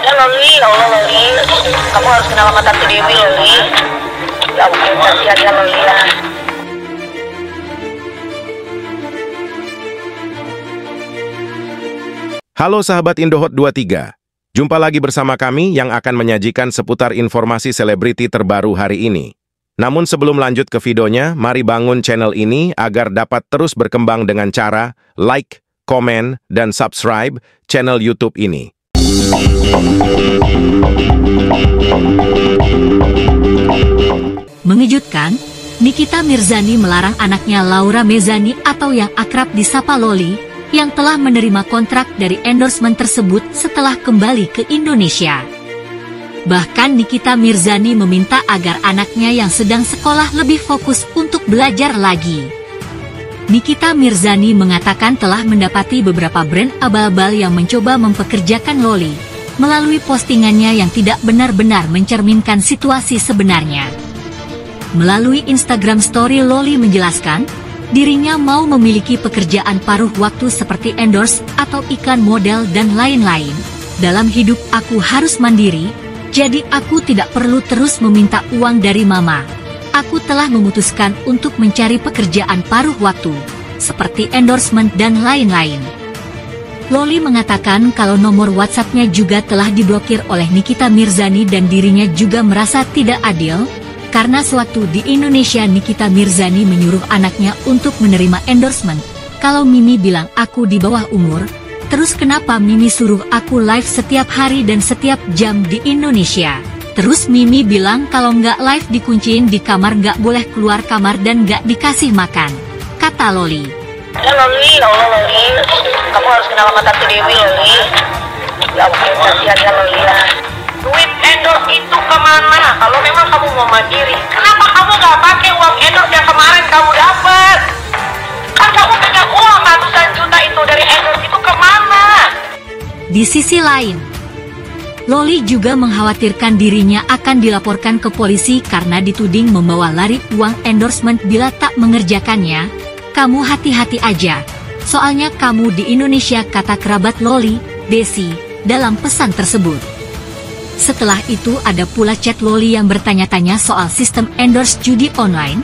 Ya Loli, ya Allah Loli, kamu harus kenal sama Tati Dewi Loli. Ya Allah, kasihan ya Loli ya. Halo sahabat Indohot 23, jumpa lagi bersama kami yang akan menyajikan seputar informasi selebriti terbaru hari ini. Namun sebelum lanjut ke videonya, mari bangun channel ini agar dapat terus berkembang dengan cara like, komen, dan subscribe channel YouTube ini. Mengejutkan, Nikita Mirzani melarang anaknya Laura Mezani atau yang akrab disapa Loli, yang telah menerima kontrak dari endorsement tersebut setelah kembali ke Indonesia. Bahkan Nikita Mirzani meminta agar anaknya yang sedang sekolah lebih fokus untuk belajar lagi. Nikita Mirzani mengatakan telah mendapati beberapa brand abal-abal yang mencoba mempekerjakan Loli, melalui postingannya yang tidak benar-benar mencerminkan situasi sebenarnya. Melalui Instagram Story, Loli menjelaskan, dirinya mau memiliki pekerjaan paruh waktu seperti endorse atau iklan model dan lain-lain. Dalam hidup aku harus mandiri, jadi aku tidak perlu terus meminta uang dari mama. Aku telah memutuskan untuk mencari pekerjaan paruh waktu, seperti endorsement dan lain-lain. Loli mengatakan kalau nomor WhatsApp-nya juga telah diblokir oleh Nikita Mirzani dan dirinya juga merasa tidak adil, karena sewaktu di Indonesia Nikita Mirzani menyuruh anaknya untuk menerima endorsement. Kalau Mimi bilang aku di bawah umur, terus kenapa Mimi suruh aku live setiap hari dan setiap jam di Indonesia? Terus Mimi bilang kalau nggak live dikunciin di kamar, nggak boleh keluar kamar dan nggak dikasih makan, kata Loli. Ya Loli, ya Allah Loli, kamu harus kenal sama Tati Dewi Loli. Ya Allah, kasihan ya Loli ya. Duit endorse itu kemana? Kalau memang kamu mau mandiri, kenapa kamu nggak pakai uang endorse yang kemarin kamu dapat? Kan kamu punya uang ratusan juta itu dari endorse itu kemana? Di sisi lain, Loli juga mengkhawatirkan dirinya akan dilaporkan ke polisi karena dituding membawa lari uang endorsement bila tak mengerjakannya. Kamu hati-hati aja, soalnya kamu di Indonesia, kata kerabat Loli, Desi, dalam pesan tersebut. Setelah itu ada pula chat Loli yang bertanya-tanya soal sistem endorse judi online.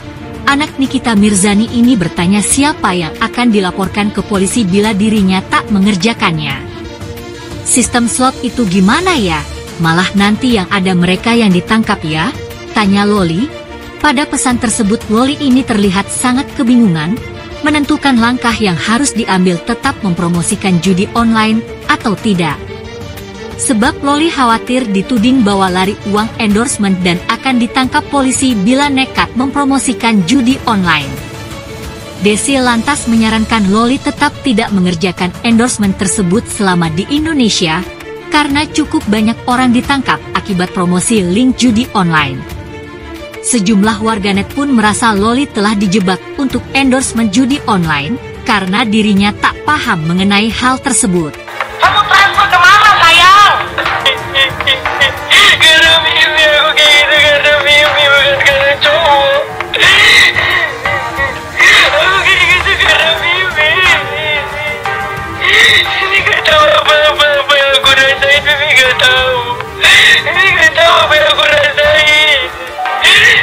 Anak Nikita Mirzani ini bertanya siapa yang akan dilaporkan ke polisi bila dirinya tak mengerjakannya. Sistem slot itu gimana ya? Malah nanti yang ada mereka yang ditangkap ya? Tanya Loli. Pada pesan tersebut Loli ini terlihat sangat kebingungan, menentukan langkah yang harus diambil, tetap mempromosikan judi online atau tidak. Sebab Loli khawatir dituding bawa lari uang endorsement dan akan ditangkap polisi bila nekat mempromosikan judi online. Desi lantas menyarankan Loli tetap tidak mengerjakan endorsement tersebut selama di Indonesia, karena cukup banyak orang ditangkap akibat promosi link judi online. Sejumlah warganet pun merasa Loli telah dijebak untuk endorsement judi online, karena dirinya tak paham mengenai hal tersebut. Kamu transfer kemana sayang? Karena Mimi, aku kayak gitu karena Mimi, bukan karena cowok. Aku kayak gitu karena Mimi. Ini gak tahu apa yang aku rasain, Mimi gak tahu. Ini gak tahu apa yang aku rasain.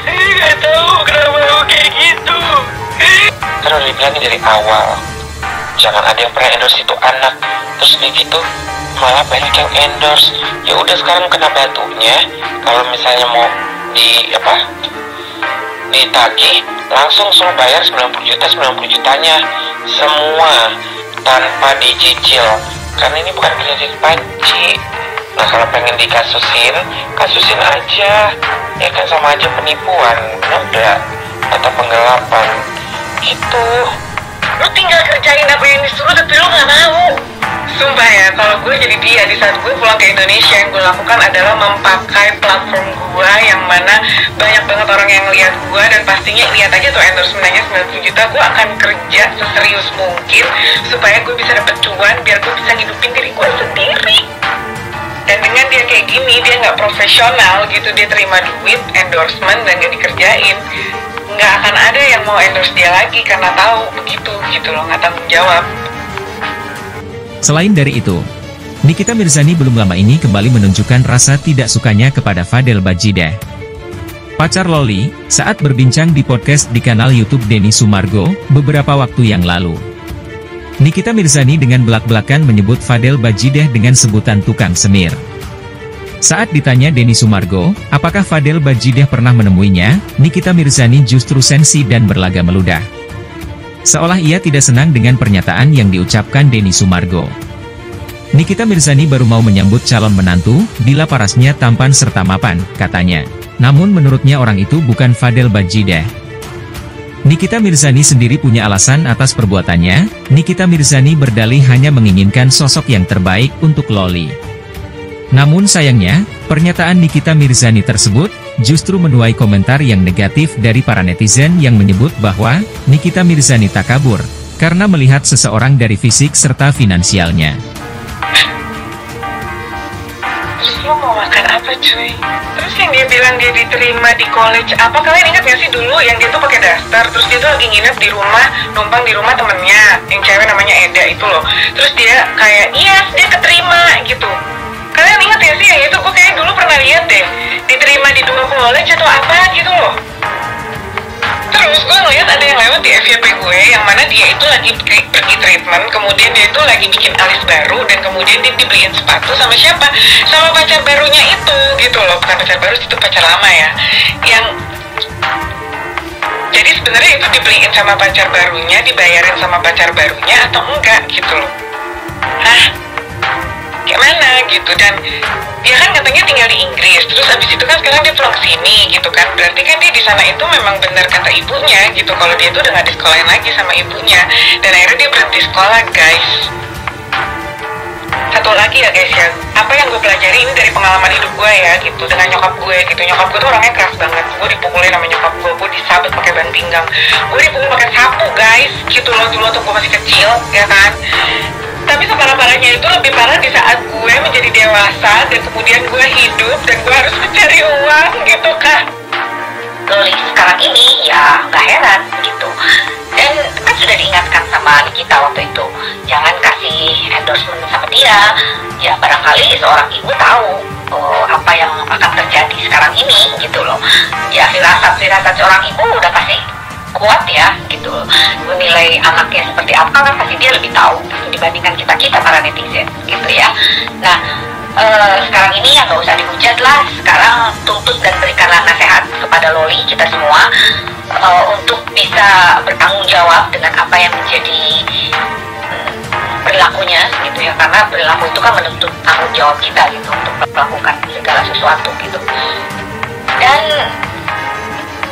Ini gak tahu kenapa aku kayak gitu. Kan udah dibilangin dari awal, jangan ada yang pernah endorse itu anak. Terus dia gitu malah banyak yang endorse. Ya udah sekarang kena batunya. Kalau misalnya mau ditagih, langsung suruh bayar 90 jutanya semua tanpa dicicil, karena ini bukan kredit panci. Nah kalau pengen kasusin aja, ya kan sama aja penipuan, bener gak? Atau penggelapan gitu. Lu tinggal kerjain apa yang disuruh tapi lu gak mau. Sumpah ya, kalau gue jadi dia, di saat gue pulang ke Indonesia, yang gue lakukan adalah memakai platform gue yang mana banyak banget orang yang lihat gue, dan pastinya lihat aja tuh endorsementnya 90 juta. Gue akan kerja seserius mungkin supaya gue bisa dapet cuan, biar gue bisa ngidupin diri gue sendiri. Dan dengan dia kayak gini, dia nggak profesional gitu, dia terima duit endorsement dan gak dikerjain, nggak akan ada yang mau endorse dia lagi karena tahu begitu gitu loh, nggak tanggung jawab. Selain dari itu, Nikita Mirzani belum lama ini kembali menunjukkan rasa tidak sukanya kepada Fadel Bajideh. Pacar Loli, saat berbincang di podcast di kanal YouTube Denny Sumargo, beberapa waktu yang lalu. Nikita Mirzani dengan belak-belakan menyebut Fadel Bajideh dengan sebutan tukang semir. Saat ditanya Denny Sumargo, apakah Fadel Bajideh pernah menemuinya, Nikita Mirzani justru sensi dan berlaga meludah. Seolah ia tidak senang dengan pernyataan yang diucapkan Denny Sumargo. Nikita Mirzani baru mau menyambut calon menantu, bila parasnya tampan serta mapan, katanya. Namun menurutnya orang itu bukan Fadel Bajideh. Nikita Mirzani sendiri punya alasan atas perbuatannya. Nikita Mirzani berdalih hanya menginginkan sosok yang terbaik untuk Loli. Namun sayangnya, pernyataan Nikita Mirzani tersebut justru menuai komentar yang negatif dari para netizen yang menyebut bahwa Nikita Mirzani takabur karena melihat seseorang dari fisik serta finansialnya. Terus lo mau makan apa cuy? Terus yang dia bilang dia diterima di college apa, kalian ingat gak sih dulu yang dia tuh pakai daster, terus dia tuh lagi nginep di rumah, numpang di rumah temennya yang cewek namanya Eda itu loh. Terus dia kayak iya dia keterima gitu. Kalian ingat ya sih yang itu? Gue kayak dulu pernah lihat deh, diterima di 2 college atau apa gitu loh. Terus gue ngeliat ada yang lewat di FYP gue yang mana dia itu lagi pergi treatment, kemudian dia itu lagi bikin alis baru, dan kemudian dia dibeliin sepatu sama siapa? Sama pacar barunya itu gitu loh. Bukan pacar baru, itu pacar lama ya. Jadi sebenarnya itu dibeliin sama pacar barunya, dibayarin sama pacar barunya atau enggak gitu loh. Hah? Kayak mana gitu. Dan dia kan katanya tinggal di Inggris, terus abis itu kan sekarang dia pulang sini gitu kan, berarti kan dia di sana itu memang benar kata ibunya gitu, kalau dia itu udah gak disekolahin lagi sama ibunya, dan akhirnya dia berhenti sekolah guys. Satu lagi ya guys ya, apa yang gue pelajari ini dari pengalaman hidup gue ya gitu, dengan nyokap gue gitu. Nyokap gue tuh orangnya keras banget, gue dipukulin sama nyokap gue disabet pakai ban pinggang, gue dipukul pakai sapu guys gitu loh, dulu tuh gue masih kecil ya kan. Tapi separah-parahnya itu lebih parah di saat gue menjadi dewasa dan kemudian gue hidup dan gue harus mencari uang gitu kan. Loli sekarang ini ya nggak heran gitu. Dan kan sudah diingatkan sama Nikita waktu itu, jangan kasih endorsement sama dia. Ya barangkali seorang ibu tahu apa yang akan terjadi sekarang ini gitu loh. Ya firasat seorang ibu udah pasti kuat ya gitu, menilai anaknya seperti apa kan pasti dia lebih tahu gitu, dibandingkan kita para netizen gitu ya. Nah sekarang ini ya nggak usah dihujat lah, sekarang tuntut dan berikanlah nasihat kepada Loli kita semua untuk bisa bertanggung jawab dengan apa yang menjadi perilakunya gitu ya, karena perilaku itu kan menuntut tanggung jawab kita gitu untuk melakukan segala sesuatu gitu. Dan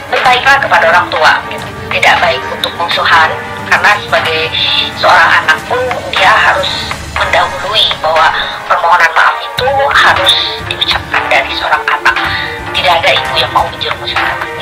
berbaiklah kepada orang tua gitu, tidak baik untuk musuhan, karena sebagai seorang anak pun dia harus mendahului bahwa permohonan maaf itu harus diucapkan dari seorang anak. Tidak ada ibu yang mau menjerumuskan anak.